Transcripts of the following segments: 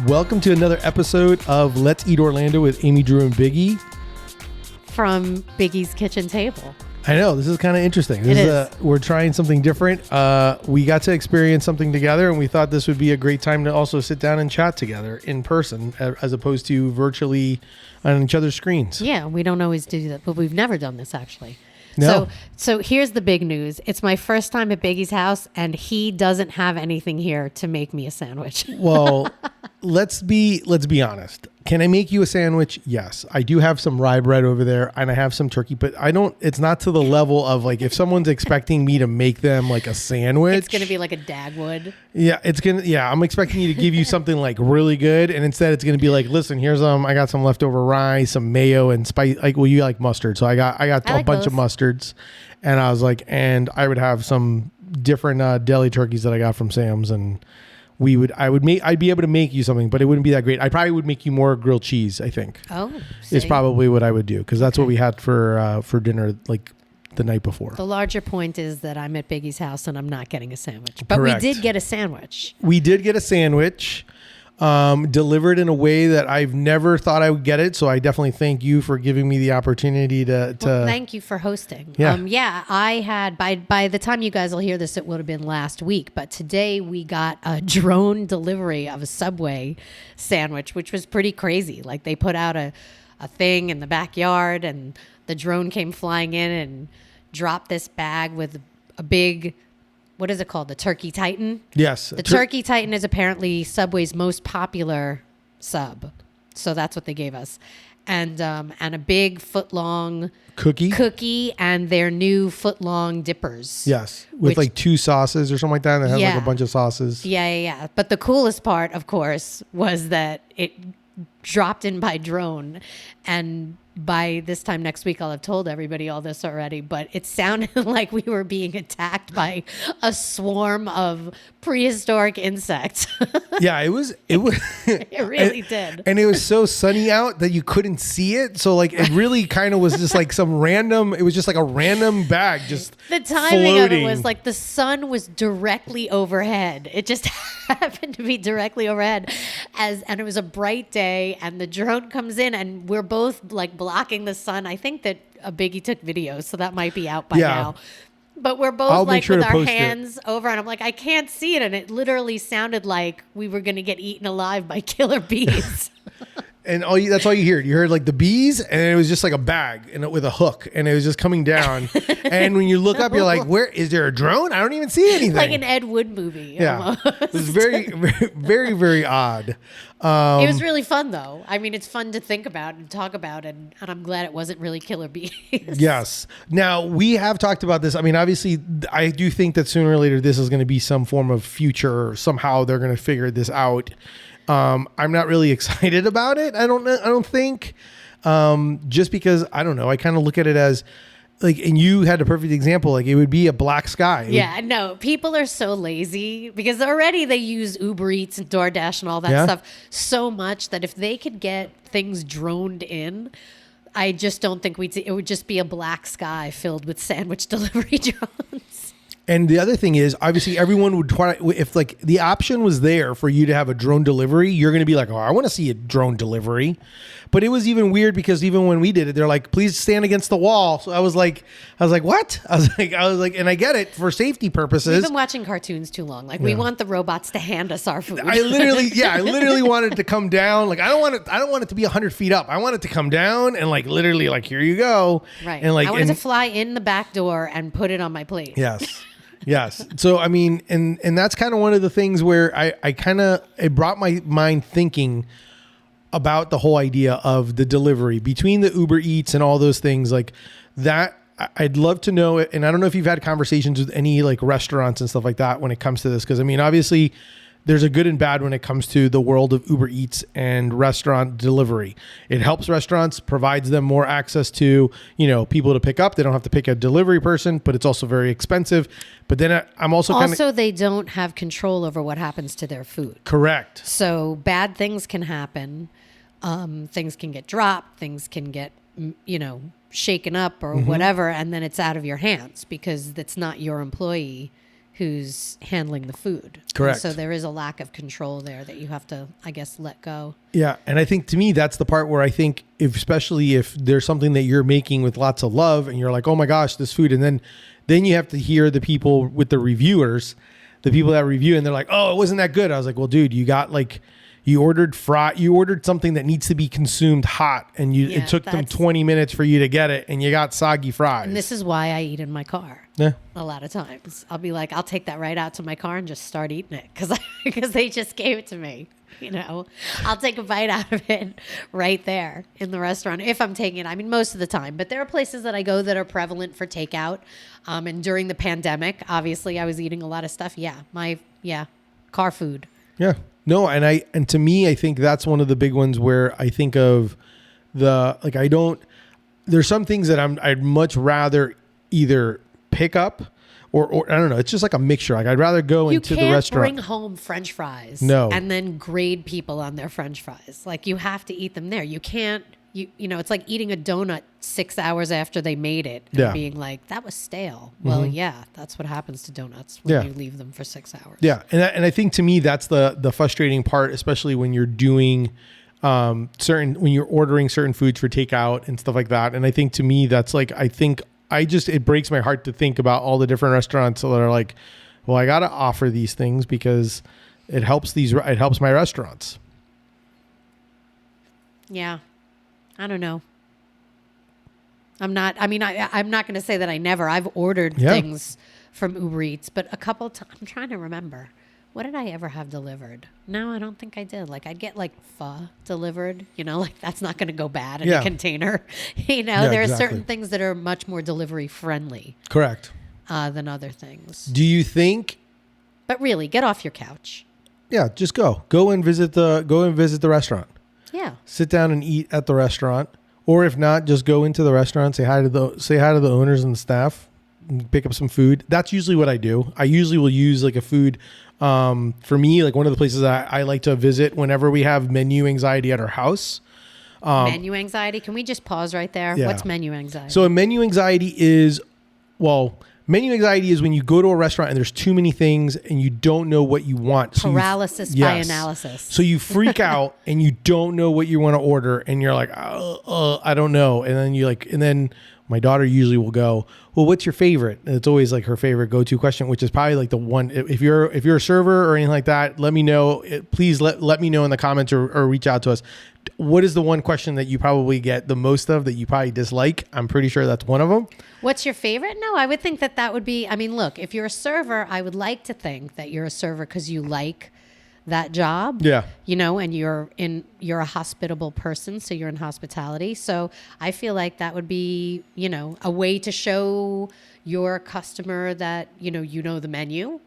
Welcome to another episode of Let's Eat Orlando with Amy, Drew, and Biggie. From Biggie's kitchen table. I know, this is kind of interesting. We're trying something different. We got to experience something together, and we thought this would be a great time to also sit down and chat together in person as opposed to virtually on each other's screens. Yeah, we don't always do that, but we've never done this actually. No. So here's the big news. It's my first time at Biggie's house, and he doesn't have anything here to make me a sandwich. Well, let's be honest. Can I make you a sandwich? Yes. I do have some rye bread over there, and I have some turkey, but it's not to the level of like if someone's expecting me to make them like a sandwich. It's going to be like a Dagwood. Yeah, I'm expecting you to give you something like really good, and instead it's going to be like, listen, here's I got some leftover rye, some mayo and spice. Like, well, you like mustard, so I got a bunch of mustards, and I was like, and I would have some different deli turkeys that I got from Sam's, and I'd be able to make you something, but it wouldn't be that great. I probably would make you more grilled cheese, I think. Oh, is probably what I would do, because that's what we had for dinner like the night before. The larger point is that I'm at Biggie's house and I'm not getting a sandwich. But Correct. We did get a sandwich. We did get a sandwich delivered in a way that I've never thought I would get it. So I definitely thank you for giving me the opportunity to thank you for hosting. Yeah. I had, by the time you guys will hear this, it would have been last week. But today we got a drone delivery of a Subway sandwich, which was pretty crazy. Like they put out a thing in the backyard and the drone came flying in and dropped this bag with a big... What is it called? The Turkey Titan? Yes. The Turkey Titan is apparently Subway's most popular sub. So that's what they gave us. And a big foot-long cookie and their new foot-long dippers. Yes. With like 2 sauces or something like that. And it has like a bunch of sauces. Yeah. But the coolest part, of course, was that it dropped in by drone. And by this time next week, I'll have told everybody all this already, but it sounded like we were being attacked by a swarm of prehistoric insects. Yeah, it was. It really did. And it was so sunny out that you couldn't see it. So like it really kind of was just like it was just like a random bag just the timing floating. of it was like the sun was directly overhead. It just happened to be directly overhead and it was a bright day and the drone comes in and we're both like blocking the sun. I think that a Biggie took videos, so that might be out by now. But we're both like with our hands over, and I'm like, I can't see it. And it literally sounded like we were going to get eaten alive by killer bees. And that's all you heard. You heard like the bees, and it was just like a bag with a hook, and it was just coming down. And when you look up, you're like, "Where is there a drone? I don't even see anything." Like an Ed Wood movie. Yeah, almost. It was very, very, very, very odd. It was really fun, though. I mean, it's fun to think about and talk about, and I'm glad it wasn't really killer bees. Yes. Now, we have talked about this. I mean, obviously, I do think that sooner or later this is going to be some form of future. Somehow they're going to figure this out. I'm not really excited about it. I don't think, just because I don't know. I kind of look at it as like, and you had a perfect example. Like it would be a black sky. No, people are so lazy because already they use Uber Eats and DoorDash and all that stuff so much that if they could get things droned in, I just don't think it would just be a black sky filled with sandwich delivery drones. And the other thing is, obviously, everyone would try, if like the option was there for you to have a drone delivery, you're going to be like, oh, I want to see a drone delivery. But it was even weird because even when we did it, they're like, please stand against the wall. So I was like, what? I was like, and I get it for safety purposes. We've been watching cartoons too long. Like we want the robots to hand us our food. I literally wanted it to come down. Like I don't want it to be 100 feet up. I want it to come down and like literally like, here you go. Right. And like, I wanted to fly in the back door and put it on my plate. Yes. Yes. So, I mean, and that's kind of one of the things where it brought my mind thinking about the whole idea of the delivery between the Uber Eats and all those things like that. I'd love to know it. And I don't know if you've had conversations with any like restaurants and stuff like that when it comes to this. Cause I mean, obviously there's a good and bad when it comes to the world of Uber Eats and restaurant delivery. It helps restaurants, provides them more access to, people to pick up. They don't have to pick a delivery person, but it's also very expensive. But then I'm also they don't have control over what happens to their food. Correct. So bad things can happen. Things can get dropped. Things can get, shaken up or whatever. And then it's out of your hands because it's not your employee who's handling the food. Correct. And so there is a lack of control there that you have to, I guess, let go. Yeah. And I think to me, that's the part where I think especially if there's something that you're making with lots of love and you're like, oh my gosh, this food. And then you have to hear the people with the reviewers, the people that review, and they're like, oh, it wasn't that good. I was like, well, dude, you ordered something that needs to be consumed hot, and it took them 20 minutes for you to get it, and you got soggy fries. And this is why I eat in my car. Yeah. A lot of times I'll be like, I'll take that right out to my car and just start eating it because they just gave it to me. I'll take a bite out of it right there in the restaurant if I'm taking it. I mean, most of the time, but there are places that I go that are prevalent for takeout. And during the pandemic, obviously I was eating a lot of stuff. Car food. Yeah. No, and to me, I think that's one of the big ones where I think of there's some things that I'd much rather either pick up or I don't know. It's just like a mixture. Like I'd rather go into the restaurant. You can't bring home French fries and then grade people on their French fries. Like you have to eat them there. You can't, it's like eating a donut 6 hours after they made it and being like, that was stale. Well, yeah, that's what happens to donuts when you leave them for 6 hours. Yeah. And I think to me, that's the frustrating part, especially when you're doing when you're ordering certain foods for takeout and stuff like that. And I think to me, that's like, it breaks my heart to think about all the different restaurants that are like, well, I got to offer these things because it helps my restaurants. Yeah. I don't know. I'm not going to say that I've ordered things from Uber Eats, but a couple times, I'm trying to remember. What did I ever have delivered? No, I don't think I did. Like I'd get like pho delivered, like that's not going to go bad in a container. There are certain things that are much more delivery friendly. Correct. Than other things. Do you think? But really, get off your couch. Yeah, just go and visit the restaurant. Yeah. Sit down and eat at the restaurant, or if not, just go into the restaurant, say hi to the owners and the staff, and pick up some food. That's usually what I do. I usually will use like a food. For me, like one of the places I like to visit whenever we have menu anxiety at our house. Menu anxiety? Can we just pause right there? Yeah. What's menu anxiety? So menu anxiety is when you go to a restaurant and there's too many things and you don't know what you want. Paralysis by analysis. So you freak out and you don't know what you want to order and you're like, I don't know. And then my daughter usually will go, well, what's your favorite? And it's always like her favorite go-to question, which is probably like the one, if you're a server or anything like that, let me know. Please let me know in the comments or reach out to us. What is the one question that you probably get the most of that you probably dislike? I'm pretty sure that's one of them. What's your favorite? No, I would think that would be, look, if you're a server, I would like to think that you're a server because you like that job. Yeah. And you're a hospitable person, so you're in hospitality. So I feel like that would be, a way to show your customer that, you know the menu.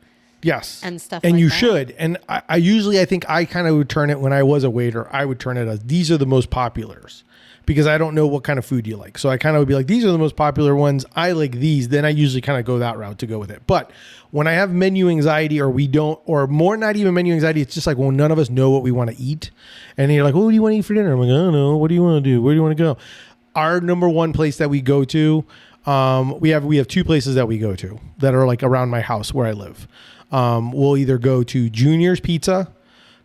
Yes. And stuff and like you that. should. And I think I kind of would turn it when I was a waiter, I would turn it as these are the most populars because I don't know what kind of food you like. So I kind of would be like, these are the most popular ones. I like these. Then I usually kind of go that route to go with it. But when I have menu anxiety or more, not even menu anxiety, it's just like, well, none of us know what we want to eat. And you're like, well, what do you want to eat for dinner? I'm like, I don't know. What do you want to do? Where do you want to go? Our number one place that we go to, we have two places that we go to that are like around my house where I live. We'll either go to Junior's Pizza,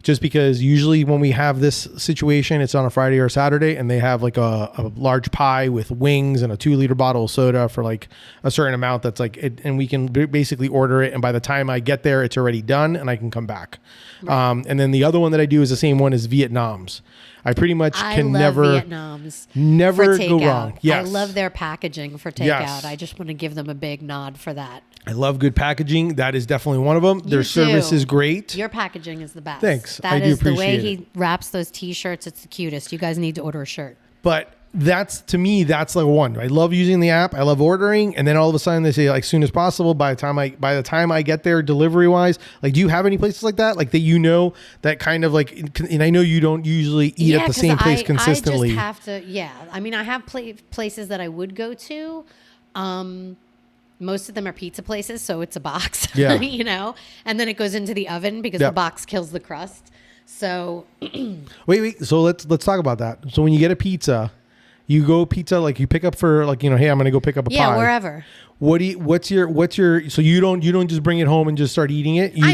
just because usually when we have this situation, it's on a Friday or Saturday, and they have like a large pie with wings and a 2-liter bottle of soda for like a certain amount. That's like it, and we can basically order it, and by the time I get there, it's already done, and I can come back. Right. And then the other one that I do is the same one as Vietnam's. I pretty much can never go wrong. Yes. I love their packaging for takeout. Yes. I just want to give them a big nod for that. I love good packaging. That is definitely one of them. Their service is great. Your packaging is the best. Thanks. That is the way he wraps those T-shirts. It's the cutest. You guys need to order a shirt. But to me, that's like one. I love using the app. I love ordering, and then all of a sudden they say like soon as possible. By the time I get there, delivery wise, like, do you have any places like that? Like that that kind of like, and I know you don't usually eat at the same place consistently. I just have to. Yeah, I have places that I would go to. Most of them are pizza places, so it's a box, yeah. And then it goes into the oven because the box kills the crust. So wait. So let's talk about that. So when you get a pizza, You go pizza, like you pick up for like, hey, I'm going to go pick up a pie. Yeah, wherever. What's your, so you don't just bring it home and just start eating it? You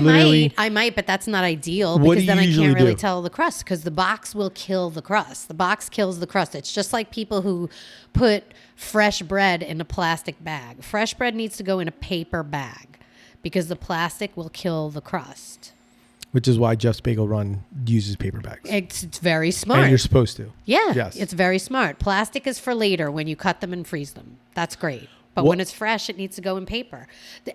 I might, but that's not ideal What because do then you I usually can't really do? tell the crust because the box will kill the crust. The box kills the crust. It's just like people who put fresh bread in a plastic bag. Fresh bread needs to go in a paper bag because the plastic will kill the crust. Which is why Jeff's Bagel Run uses paper bags. It's very smart. And you're supposed to. Yeah, Yes. it's very smart. Plastic is for later when you cut them and freeze them. That's great. But when it's fresh, it needs to go in paper.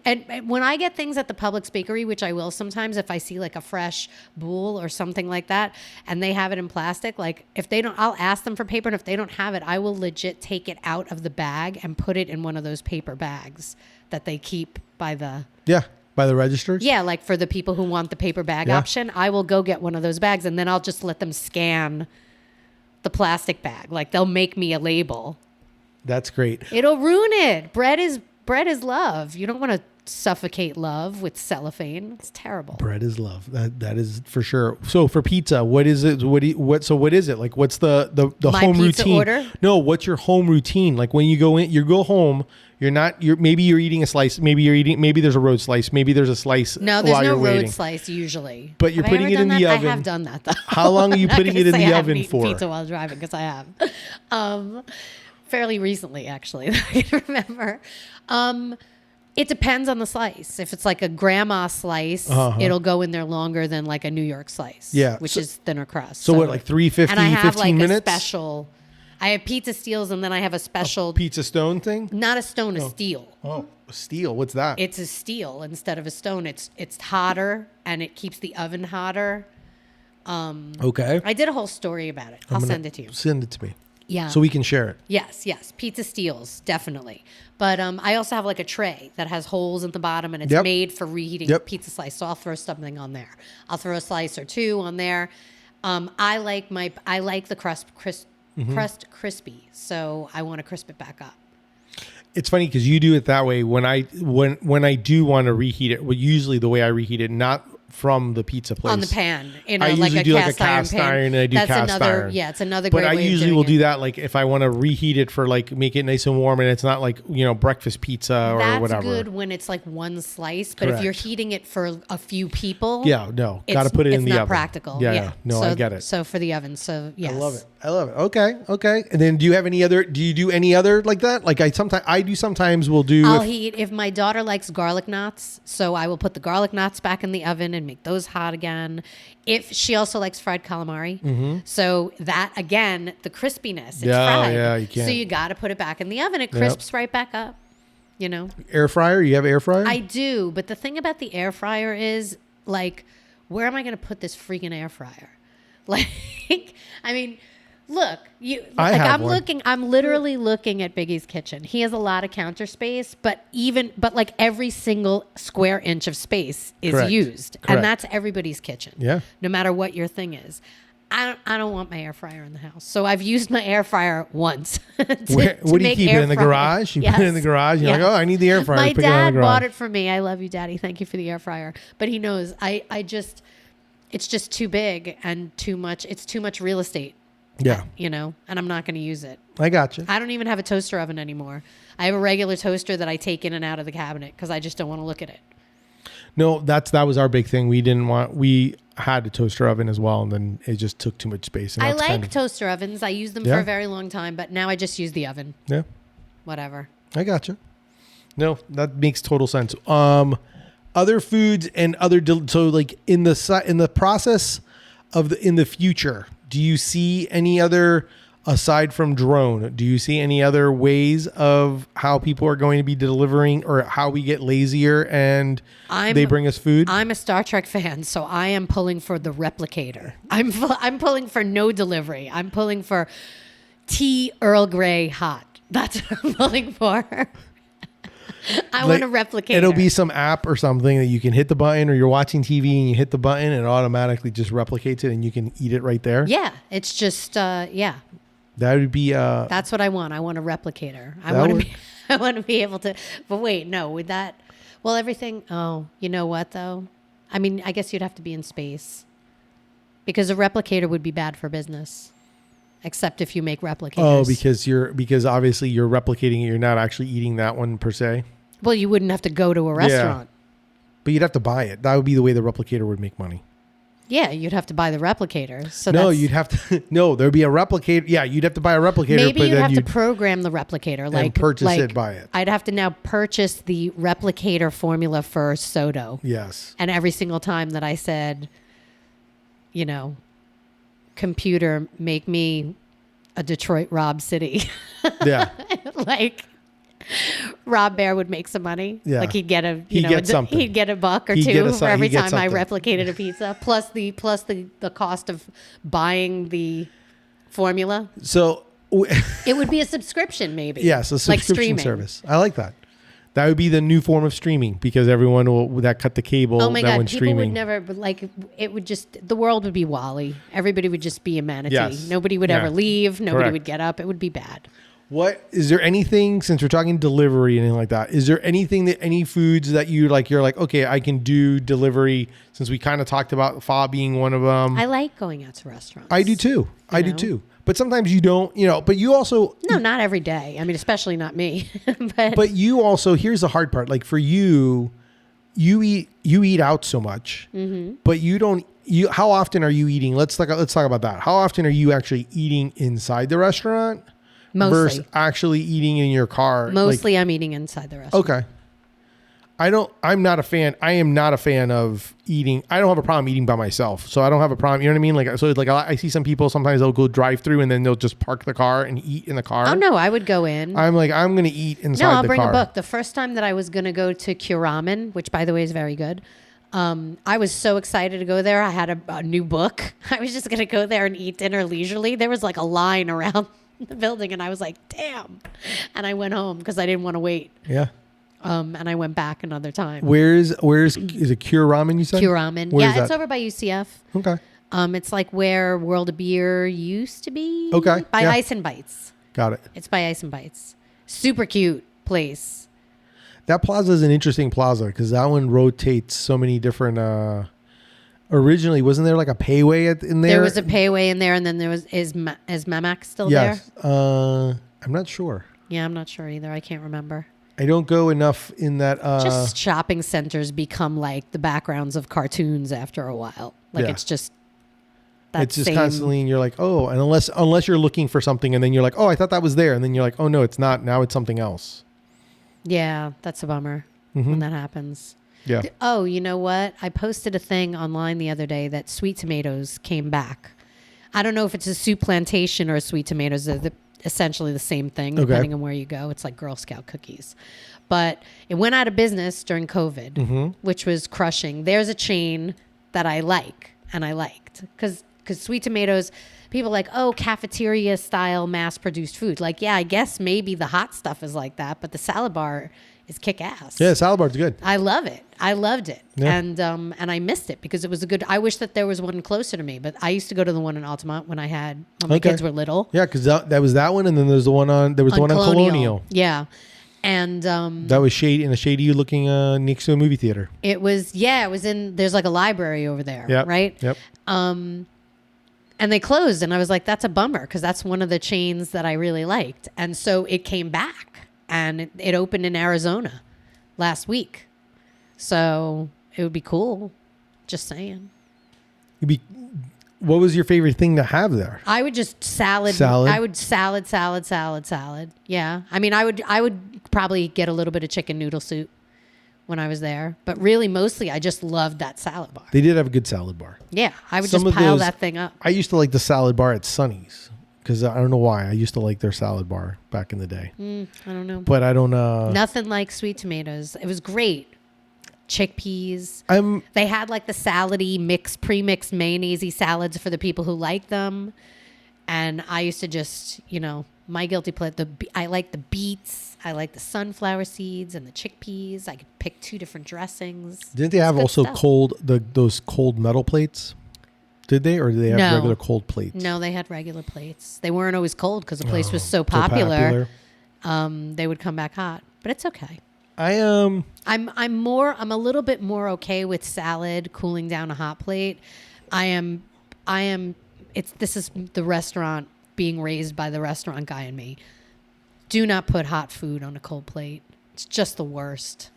And when I get things at the Publix bakery, which I will sometimes if I see like a fresh boule or something like that, and they have it in plastic, like if they don't, I'll ask them for paper. And if they don't have it, I will legit take it out of the bag and put it in one of those paper bags that they keep by the... Yeah. By the registers? Yeah, like for the people who want the paper bag option, I will go get one of those bags and then I'll just let them scan the plastic bag. Like they'll make me a label. That's great. It'll ruin it. Bread is love. You don't want to suffocate love with cellophane. It's terrible. Bread is love. That is for sure. So for pizza, what is it? What is it? Like what's the My home pizza routine? order? No, what's your home routine? Like when you go home, maybe you're eating a slice, maybe there's a road slice, maybe there's a slice No, there's while no you're road waiting. slice usually. But you're Have I putting ever it in done the that? oven. I have done that though. How long are you I'm not putting it gonna in say the I haven't oven eaten for? Pizza while driving because I have. Fairly recently, actually, I can remember. It depends on the slice. If it's like a grandma slice, it'll go in there longer than like a New York slice, Yeah. which is thinner crust. So what, like 350, and I have 15 like minutes? a special. I have pizza steels, and then I have a special, Pizza stone thing? not a stone, a steel. Oh, steel. What's that? It's a steel instead of a stone. It's hotter and it keeps the oven hotter. Okay. I did a whole story about it. I'll send it to you. Send it to me. Yeah. So we can share it. Yes. Pizza steels, definitely. But I also have like a tray that has holes at the bottom and it's made for reheating pizza slice. So I'll throw something on there. I'll throw a slice or two on there. I like the crust crispy. So I want to crisp it back up. It's funny because you do it that way. When I do want to reheat it, well, usually the way I reheat it, not from the pizza place On the pan, I usually do like a cast iron, and I do That's cast another, iron. Yeah, it's another But great I way of usually doing will it. do that, like if I want to reheat it for like make it nice and warm, and it's not like breakfast pizza or That's whatever. good when it's like one slice, but if you're Correct. heating it for a few people, got to put it in the oven. It's not practical. Yeah. No, so, I get it. So for the oven, so yes, I love it. Okay. And then do you do any other like that? Like sometimes we'll do. I'll heat if my daughter likes garlic knots, so I will put the garlic knots back in the oven and make those hot again. If she also likes fried calamari, so that again, the crispiness, it's fried. Yeah, you can't. So you got to put it back in the oven. It crisps right back up. Air fryer. You have air fryer? I do, but the thing about the air fryer is like, where am I going to put this freaking air fryer? Like, I mean, look, I'm literally looking at Biggie's kitchen. He has a lot of counter space, but like every single square inch of space is Correct. used. Correct. And that's everybody's kitchen. Yeah. No matter what your thing is. I don't want my air fryer in the house. So I've used my air fryer once. What do you keep it in the garage? You put it in the garage. You're like, oh, I need the air fryer. My Pick it out of dad the garage. bought it for me. I love you, Daddy. Thank you for the air fryer. But he knows it's just too big and too much. It's too much real estate. Yeah. And I'm not going to use it. I got you. I don't even have a toaster oven anymore. I have a regular toaster that I take in and out of the cabinet because I just don't want to look at it. No, that was our big thing. We had a toaster oven as well, and then it just took too much space. And I that's like toaster ovens. I used them for a very long time, but now I just use the oven. Yeah. Whatever. I got you. No, that makes total sense. Other foods and so like in the process of in the future, do you see any other, aside from drone, do you see any other ways of how people are going to be delivering, or how we get lazier and they bring us food? I'm a Star Trek fan, so I am pulling for the replicator. I'm pulling for no delivery. I'm pulling for tea Earl Grey hot. That's what I'm pulling for. I want a replicator. It'll be some app or something that you can hit the button, or you're watching TV and you hit the button and it automatically just replicates it and you can eat it right there. Yeah, it's just yeah. That would be That's what I want. I want a replicator. I want to be able to. But wait, no, with that, well, everything. Oh, you know what though? I mean, I guess you'd have to be in space, because a replicator would be bad for business. except if you make replicators. Oh, because obviously you're replicating it. You're not actually eating that one per se. Well, you wouldn't have to go to a restaurant. But you'd have to buy it. That would be the way the replicator would make money. Yeah, you'd have to buy the replicator. So no, you'd have to. No, there'd be a replicator. Yeah, you'd have to buy a replicator. Maybe but you'd then have to program the replicator, and purchase it, buy it. I'd have to now purchase the replicator formula for Soto. Yes. And every single time that I said, computer, make me a Detroit Rob City. Yeah. Like Rob Bear would make some money. Yeah. Like he'd get something. He'd get $1 or $2 for every time I replicated a pizza, plus the cost of buying the formula. So it would be a subscription, maybe. Yes, a subscription service. I like that. That would be the new form of streaming because everyone that cut the cable. Oh my God, people streaming. would never it would just the world would be Wall-E. Everybody would just be a manatee. Yes. Nobody would ever leave. Nobody Correct. would get up. It would be bad. What is there anything, since we're talking delivery and anything like that, is there anything that any foods that you're like, okay, I can do delivery, since we kind of talked about pho being one of them? I like going out to restaurants. I do too. I do too. But sometimes you don't, but you also. No, not every day. I mean, especially not me. But you also, here's the hard part. Like for you eat out so much, but you don't, how often are you eating? Let's talk about that. How often are you actually eating inside the restaurant? Mostly. Versus actually eating in your car. Mostly I'm eating inside the restaurant. Okay. I'm not a fan. I am not a fan of eating. I don't have a problem eating by myself. So I don't have a problem. You know what I mean? Like I see some people, sometimes they'll go drive through and then they'll just park the car and eat in the car. Oh no, I would go in. I'm like, I'm going to eat inside the car. No, I'll bring a book. The first time that I was going to go to Ramen, which by the way is very good. I was so excited to go there. I had a new book. I was just going to go there and eat dinner leisurely. There was like a line around the building and I was like, damn. And I went home because I didn't want to wait. Yeah. And I went back another time. Where's is it Cure Ramen you said? Cure Ramen. Where it's over by UCF. Okay. It's like where World of Beer used to be. Okay. By Ice and Bites. Got it. It's by Ice and Bites. Super cute place. That plaza is an interesting plaza because that one rotates so many different. Originally, wasn't there like a payway in there? There was a payway in there, and then there was is Mamak still there? I'm not sure. Yeah, I'm not sure either. I can't remember. I don't go enough in that. Just shopping centers become like the backgrounds of cartoons after a while. Like it's just. It's just constantly, and you're like, oh, and unless you're looking for something, and then you're like, oh, I thought that was there, and then you're like, oh no, it's not. Now it's something else. Yeah, that's a bummer when that happens. Yeah. Oh, you know what? I posted a thing online the other day that sweet tomatoes came back. I don't know if it's a soup plantation or a sweet tomatoes. They're essentially the same thing, depending on where you go. It's like Girl Scout cookies. But it went out of business during COVID, which was crushing. There's a chain that I like and I liked because sweet tomatoes, people are like, oh, cafeteria style mass produced food. Like, yeah, I guess maybe the hot stuff is like that, but the salad bar is kick ass. Yeah, salad bar's good. I love it. I loved it. Yeah. And I missed it because it was a good, I wish that there was one closer to me, but I used to go to the one in Altamont when my kids were little. Yeah, because that was that one, and then there's the one on Colonial. Yeah. And that was in a shady looking next to a movie theater. It was in, there's like a library over there, right? Yep. And they closed, and I was like, that's a bummer because that's one of the chains that I really liked. And so it came back, and it opened in Arizona last week. So it would be cool. Just saying. What was your favorite thing to have there? I would just salad. I would salad. Yeah. I mean, I would probably get a little bit of chicken noodle soup when I was there, but really mostly I just loved that salad bar. They did have a good salad bar. Yeah. I would just pile that thing up. I used to like the salad bar at Sonny's because I don't know why. I used to like their salad bar back in the day. I don't know. But I don't know. Nothing like sweet tomatoes. It was great. Chickpeas. They had like the salady pre-mixed mayonnaise salads for the people who like them. And I used to just, my guilty pleasure, I like the beets. I like the sunflower seeds and the chickpeas. I could pick 2 different dressings. Didn't they have also those cold metal plates? Did they? Or did they have regular cold plates? No, they had regular plates. They weren't always cold because the place was so popular. They would come back hot. But it's okay. I'm a little bit more okay with salad cooling down a hot plate. This is the restaurant being raised by the restaurant guy in me. Do not put hot food on a cold plate. It's just the worst.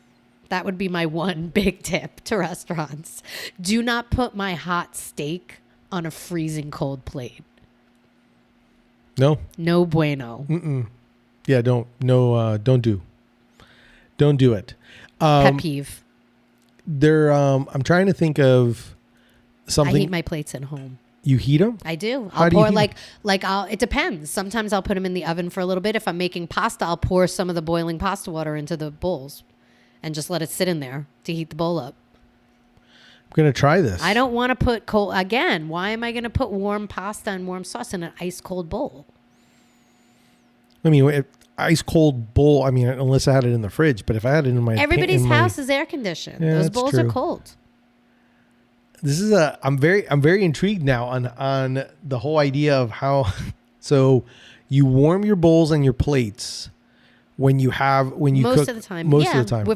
That would be my one big tip to restaurants. Do not put my hot steak on a freezing cold plate. No. No bueno. Yeah, don't do it. Pet peeve. I'm trying to think of something. I heat my plates at home. You heat them? I do. How I'll do you pour heat it depends. Sometimes I'll put them in the oven for a little bit. If I'm making pasta, I'll pour some of the boiling pasta water into the bowls and just let it sit in there to heat the bowl up. I'm going to try this. I don't want to put cold again. Why am I going to put warm pasta and warm sauce in an ice cold bowl? I mean, ice cold bowl. I mean, unless I had it in the fridge, but if I had it in my everybody's house is air conditioned. Yeah, those bowls true. are cold. This is I'm very intrigued now on the whole idea of how. So you warm your bowls and your plates when you most cook of the time. Most of the time.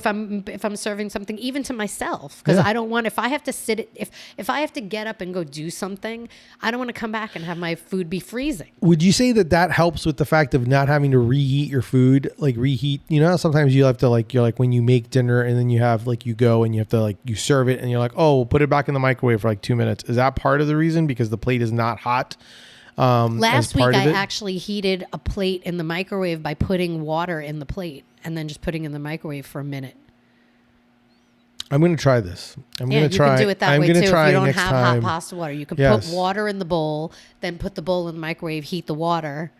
If I'm serving something even to myself, because I don't want, if I have to if I have to get up and go do something, I don't want to come back and have my food be freezing. Would you say that helps with the fact of not having to reheat your food? Like reheat, you know, sometimes you have to you're like when you make dinner and then you have you go and you have to you serve it and you're like, oh, we'll put it back in the microwave for 2 minutes. Is that part of the reason because the plate is not hot? Last week, I actually heated a plate in the microwave by putting water in the plate and then just putting it in the microwave for a minute. I'm going to try this. You can do it that way too. If you don't have hot pasta water, you can put water in the bowl, then put the bowl in the microwave, heat the water.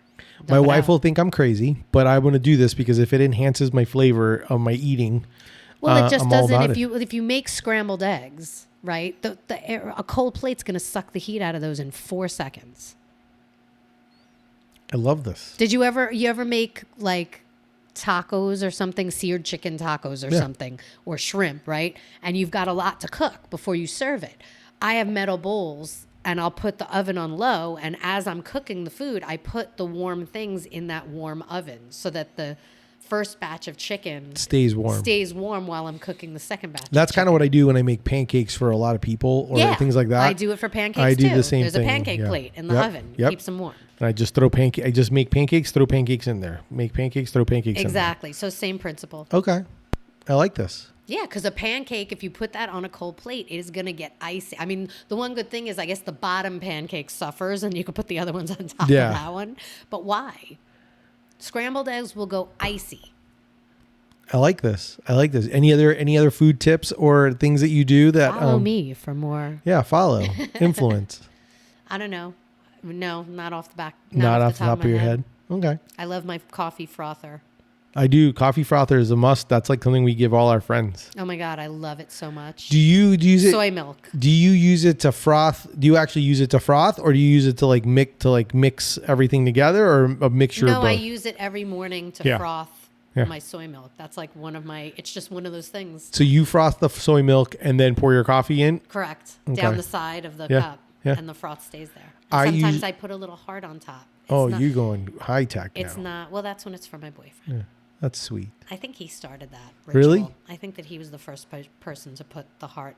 My wife will think I'm crazy, but I want to do this because if it enhances my flavor of my eating, well, it just doesn't. If you make scrambled eggs, right? A cold plate's going to suck the heat out of those in 4 seconds. I love this. Did you ever make tacos or something, seared chicken tacos or something, or shrimp, right? And you've got a lot to cook before you serve it. I have metal bowls and I'll put the oven on low. And as I'm cooking the food, I put the warm things in that warm oven so that the first batch of chicken stays warm while I'm cooking the second batch. That's kind of what I do when I make pancakes for a lot of people or things like that. I do it for pancakes too. I do the same There's thing. There's a pancake plate in the oven. Keeps them warm. And I just I just make pancakes, throw pancakes in there. Make pancakes, throw pancakes in there. Exactly. So same principle. Okay. I like this. Yeah, because a pancake, if you put that on a cold plate, it is going to get icy. I mean, the one good thing is I guess the bottom pancake suffers and you can put the other ones on top of that one. But why? Scrambled eggs will go icy. I like this. Any other food tips or things that you do that follow me for more? Yeah, follow. Influence. I don't know. No, not off the back. Not off the top of your head. Okay. I love my coffee frother. I do. Coffee frother is a must. That's something we give all our friends. Oh my God, I love it so much. Do you use it? Soy milk. Do you use it to froth? Do you actually use it to froth, or do you use it to mix everything together, or a mixture of both? No, I use it every morning to froth my soy milk. That's it's just one of those things. So you froth the soy milk and then pour your coffee in? Correct. Okay. Down the side of the cup, and the froth stays there. And sometimes I put a little heart on top. You're going high tech now. It's not. Well, that's when it's for my boyfriend. Yeah, that's sweet. I think he started that ritual. Really? I think that he was the first person to put the heart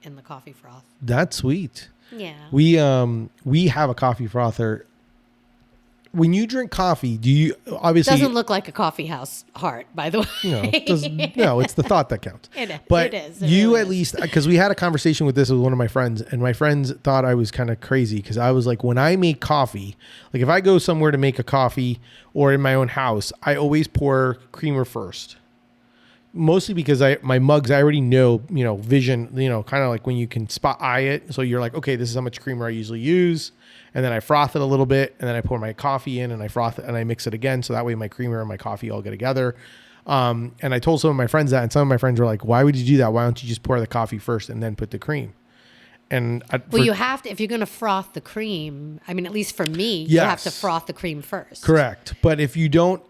in the coffee froth. That's sweet. Yeah. We have a coffee frother. When you drink coffee, do you obviously doesn't look like a coffee house heart, by the way. No, it's the thought that counts. It is. You really at least, because we had a conversation with one of my friends, and my friends thought I was kind of crazy because I was like, when I make coffee, if I go somewhere to make a coffee or in my own house, I always pour creamer first. Mostly because my mugs, I already know, vision, kind of like when you can spot eye it. So you're like, okay, this is how much creamer I usually use. And then I froth it a little bit, and then I pour my coffee in, and I froth it, and I mix it again. So that way my creamer and my coffee all get together. And I told some of my friends that, and some of my friends were like, why would you do that? Why don't you just pour the coffee first and then put the cream? And you have to, if you're going to froth the cream, I mean, at least for me, you have to froth the cream first. Correct. But if you don't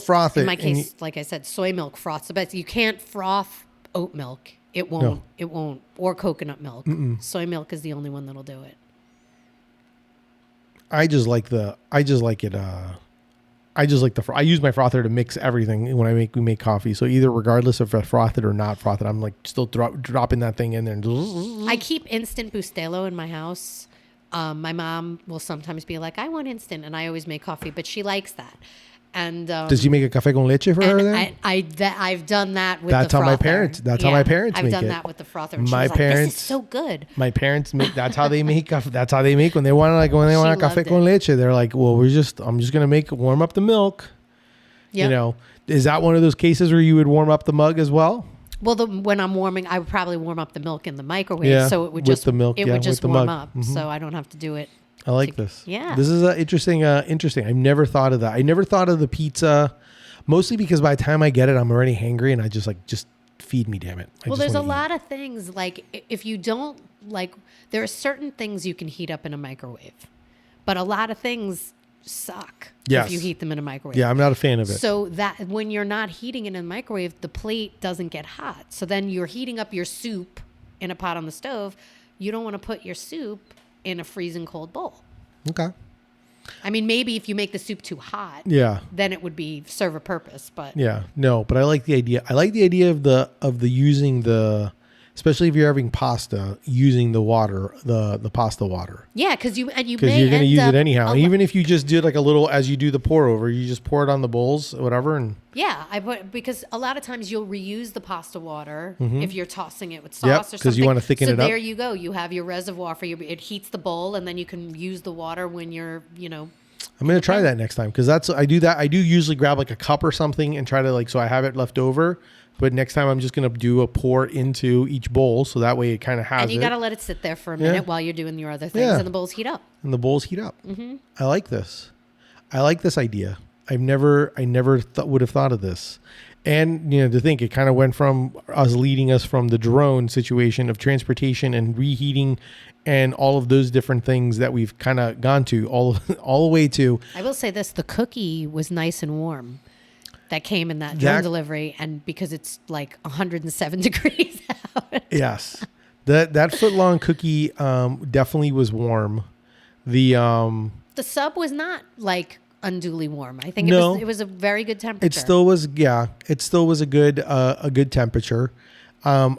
froth it. In my case, like I said, soy milk froths the best. You can't froth oat milk. It won't. Or coconut milk. Mm-mm. Soy milk is the only one that'll do it. I use my frother to mix everything when we make coffee. So either regardless if I froth it or not froth it, I'm like still dropping that thing in there. I keep instant Bustelo in my house My mom will sometimes be like, I want instant, and I always make coffee, but she likes that. And does she make a café con leche for her then? I've done that with That's the frother. how my parents. That's how my parents I've make done it. that with the frother. And My she was parents, like, this is so good. My parents make. That's how they make. That's how they make when they want a café con leche. They're like, well, I'm just gonna warm up the milk. Yep. You know, is that one of those cases where you would warm up the mug as well? Well, when I'm warming, I would probably warm up the milk in the microwave, so it would just warm up, so I don't have to do it. I like this. Yeah, this is interesting. Interesting. I've never thought of that. I never thought of the pizza, mostly because by the time I get it, I'm already hangry, and I just feed me, damn it. Well, there's a lot of things like if you don't like, there are certain things you can heat up in a microwave, but a lot of things suck if you heat them in a microwave. Yeah, I'm not a fan of it. So that when you're not heating it in a microwave, the plate doesn't get hot. So then you're heating up your soup in a pot on the stove. You don't want to put your soup in a freezing cold bowl. Okay. I mean, maybe if you make the soup too hot, then it would serve a purpose. But but I like the idea. I like the idea of the using the, especially if you're having pasta, using the water, the pasta water. Yeah, because you're going to use it anyhow. Even if you just did like a little, as you do the pour over, you just pour it on the bowls, whatever. And because a lot of times you'll reuse the pasta water if you're tossing it with sauce or something. Because you want to thicken it up. So there you go. You have your reservoir it heats the bowl, and then you can use the water when you're, I'm going to try that next time, because I do that. I do usually grab like a cup or something and try to so I have it left over. But next time I'm just going to do a pour into each bowl, so that way it kind of has it. And you got to let it sit there for a minute while you're doing your other things, and the bowls heat up. Mm-hmm. I like this. I like this idea. I never would have thought of this. And, to think it kind of went from leading us from the drone situation of transportation and reheating and all of those different things that we've kind of gone to all the way to. I will say this, the cookie was nice and warm. That came in that drone delivery, and because it's like 107 degrees out. Yes. That foot-long cookie definitely was warm. The sub was not unduly warm. I think it was a very good temperature. It still was a good temperature. It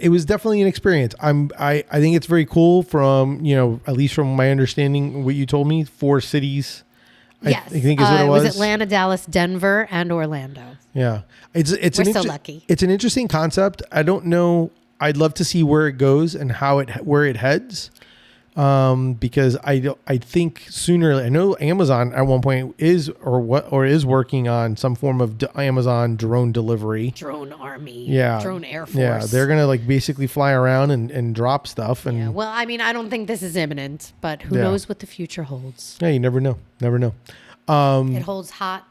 was definitely an experience. I think it's very cool from, at least from my understanding, what you told me, 4 cities. Yes. I think is what it was. It was Atlanta, Dallas, Denver, and Orlando. Yeah. We're so lucky. It's an interesting concept. I don't know. I'd love to see where it goes and where it heads. Because I think I know Amazon at one point is working on some form of Amazon drone delivery. Drone army. Yeah. Drone Air Force. Yeah. They're going to basically fly around and drop stuff. And well, I mean, I don't think this is imminent, but who knows what the future holds. Yeah. You never know. It holds hot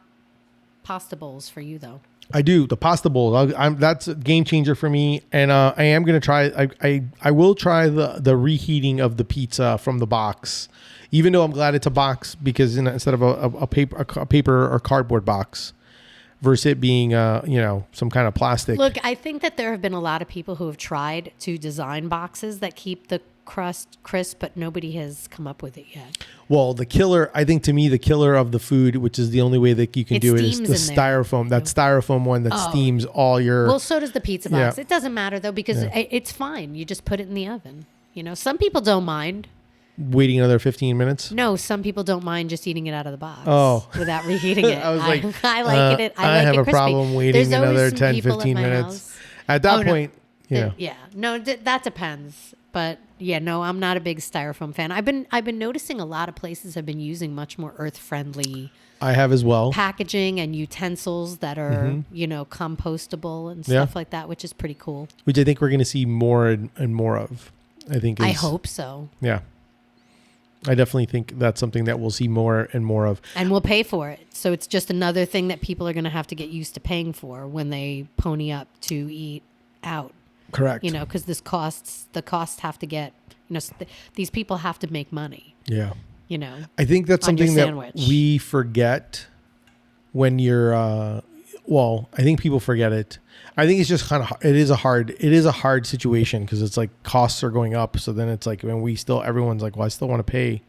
pasta bowls for you though. I do. The pasta bowl. That's a game changer for me. And I am going to try. I will try the reheating of the pizza from the box, even though I'm glad it's a box, because instead of a paper or cardboard box, versus it being some kind of plastic. Look, I think that there have been a lot of people who have tried to design boxes that keep the crust crisp, but nobody has come up with it yet. Well, the killer of the food, which is the only way that you can do it, is the styrofoam. That styrofoam one that steams all your. Well, so does the pizza box. It doesn't matter though, because it's fine. You just put it in the oven. Some people don't mind waiting another 15 minutes. No, some people don't mind just eating it out of the box without reheating it. I was like, I like it. I have a problem waiting another 10, 15 minutes. At that point, no, that depends. But I'm not a big styrofoam fan. I've been noticing a lot of places have been using much more earth-friendly. I have as well. Packaging and utensils that are compostable and stuff like that, which is pretty cool. Which I think we're going to see more and more of. I hope so. Yeah. I definitely think that's something that we'll see more and more of. And we'll pay for it. So it's just another thing that people are going to have to get used to paying for when they pony up to eat out. Correct. Because the costs have to get, these people have to make money. Yeah. I think that's something that we forget when you're, I think people forget it. I think it's just kind of, it is a hard situation, because it's like costs are going up. So then it's like, when everyone's like, well, I still want to pay.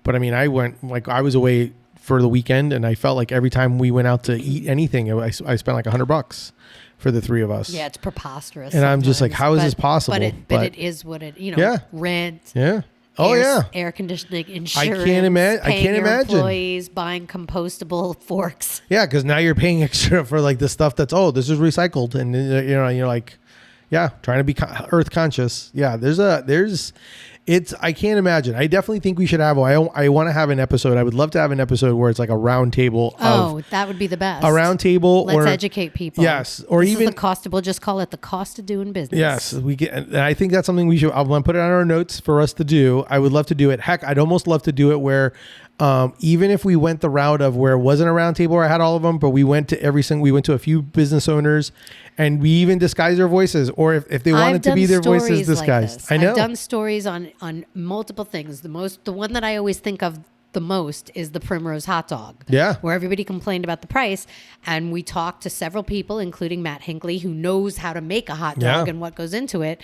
But I mean, I was away for the weekend, and I felt like every time we went out to eat anything, I spent like $100 for the three of us. Yeah, it's preposterous. And I'm just like, sometimes, how is this possible? But it is what it, Yeah. rent. Yeah. Oh yeah. Air conditioning, insurance. I can't your imagine. Employees buying compostable forks. Yeah, because now you're paying extra for like the stuff that's this is recycled, and you're like, yeah, trying to be earth conscious. Yeah, I can't imagine. I definitely think we should have. I want to have an episode. I would love to have an episode where it's like a round table. That would be the best. A round table. Let's educate people. Yes, or this even is the cost. We'll just call it the cost of doing business. Yes, we get. And I think that's something we should. I want to put it on our notes for us to do. I would love to do it. Heck, I'd almost love to do it where, even if we went the route of where it wasn't a round table where I had all of them, but we went to we went to a few business owners. And we even disguise their voices, or if they wanted to be their voices disguised. Like I know. I've done stories on multiple things. The one that I always think of the most is the Primrose hot dog. Yeah. Where everybody complained about the price. And we talked to several people, including Matt Hinckley, who knows how to make a hot dog and what goes into it.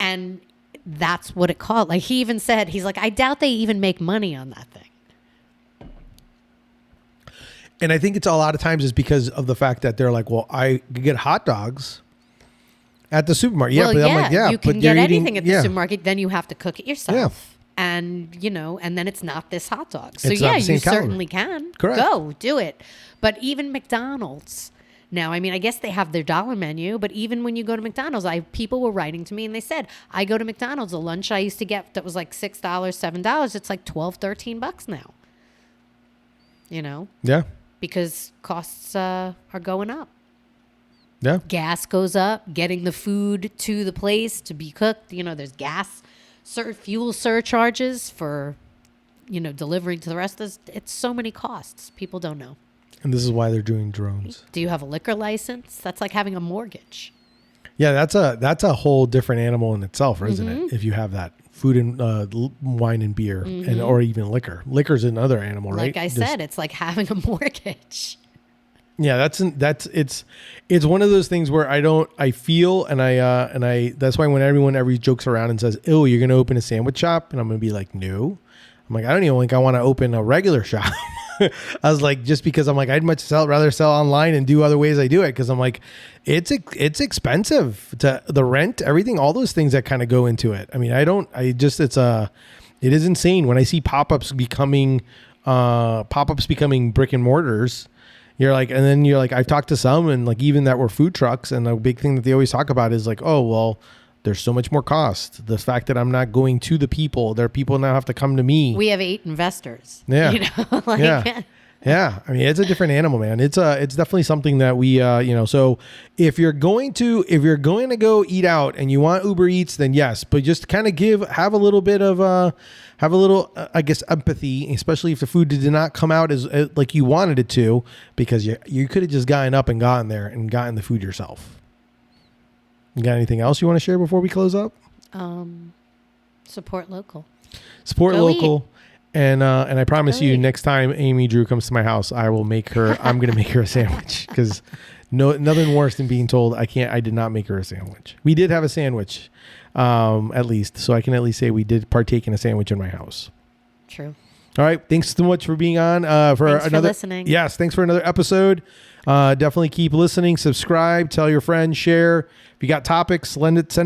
And that's what it called. Like he even said, he's like, I doubt they even make money on that thing. And I think it's a lot of times is because of the fact that they're like, well, I could get hot dogs at the supermarket. Well, I'm like, you can get anything at the supermarket. Then you have to cook it yourself. Yeah. And, and then it's not this hot dog. So you certainly can. Correct. Go do it. But even McDonald's now, I mean, I guess they have their dollar menu, but even when you go to McDonald's, people were writing to me and they said, I go to McDonald's, a lunch I used to get that was like $6, $7. It's like $12, $13 now. Yeah. Because costs are going up. Yeah. Gas goes up. Getting the food to the place to be cooked. There's fuel surcharges for, delivering to the rest of us. It's so many costs. People don't know. And this is why they're doing drones. Do you have a liquor license? That's like having a mortgage. Yeah, that's a whole different animal in itself, isn't it? If you have that. Food and wine and beer and or even liquor. Liquor's another animal, right? Like I said, it's like having a mortgage. Yeah, it's one of those things where I feel and I that's why when everyone jokes around and says, "Oh, you're going to open a sandwich shop," and I'm going to be like, "No." I'm like, I don't even think I want to open a regular shop. I was like, just because I'm like, I'd rather sell online and do other ways I do it. Cause I'm like, it's expensive to the rent, everything, all those things that kind of go into it. I mean, it is insane when I see pop-ups becoming brick and mortars. You're like, and then you're like, I've talked to some and like, even that were food trucks. And the big thing that they always talk about is like, oh, well, there's so much more cost. The fact that I'm not going to the people, their people now have to come to me. We have 8 investors. Yeah. Yeah. I mean, it's a different animal, man. It's definitely something that we, so if you're going to go eat out and you want Uber Eats, then yes, but just kind of have a little bit of, I guess, empathy, especially if the food did not come out as like you wanted it to, because you could have just gotten up and gotten there and gotten the food yourself. You got anything else you want to share before we close up? Support local. Support go local. Eat. And I promise you, next time Amy Drew comes to my house, I'm going to make her a sandwich, because nothing worse than being told I did not make her a sandwich. We did have a sandwich, at least. So I can at least say we did partake in a sandwich in my house. True. All right. Thanks so much for being on, thanks for listening. Yes. Thanks for another episode. Definitely keep listening, subscribe, tell your friends, share. If you got topics, send it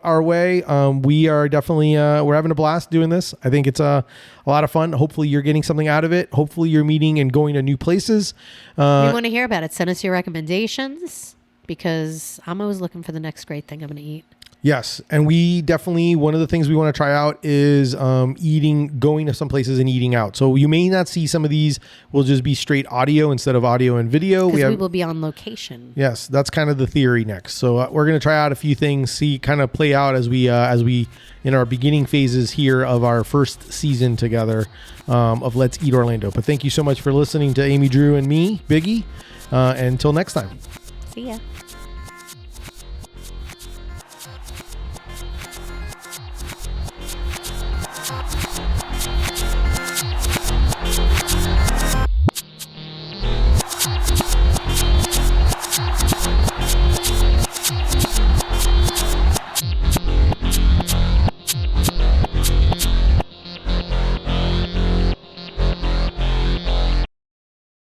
our way. We are definitely, we're having a blast doing this. I think it's a lot of fun. Hopefully you're getting something out of it. Hopefully you're meeting and going to new places. We want to hear about it. Send us your recommendations, because I'm always looking for the next great thing I'm going to eat. Yes. And we definitely, one of the things we want to try out is going to some places and eating out. So you may not see some of these will just be straight audio instead of audio and video. We will be on location. Yes. That's kind of the theory next. So we're going to try out a few things, kind of play out as we in our beginning phases here of our first season together of Let's Eat Orlando. But thank you so much for listening to Amy Drew and me, Biggie. Until next time. See ya.